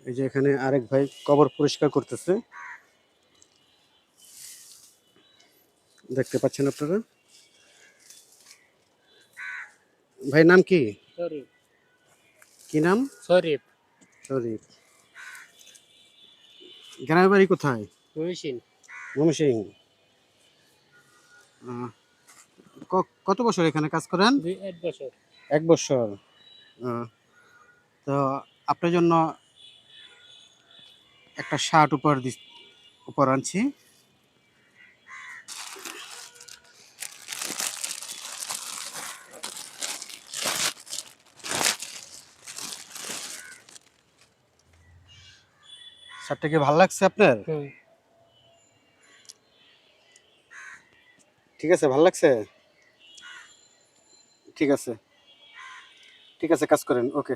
এই যে এখানে আরেক ভাই কবর পরিষ্কার করতেছে, দেখতে পাচ্ছেন আপনারা। ভাই নাম কি? শরীফ। কি নাম? শরীফ। শরীফ। গ্রামের বাড়ি কোথায়? ময়মনসিংহ। ময়মনসিংহ। আহ, কত বছর এখানে কাজ করেন? 1 বছর। 1 বছর। আহ, তো আপনার জন্য একটা শার্ট উপর আনছি। শার্টটা কি ভালো লাগছে আপনার? ঠিক আছে, ভালো লাগছে। ঠিক আছে, ঠিক আছে, কাজ করেন। ওকে।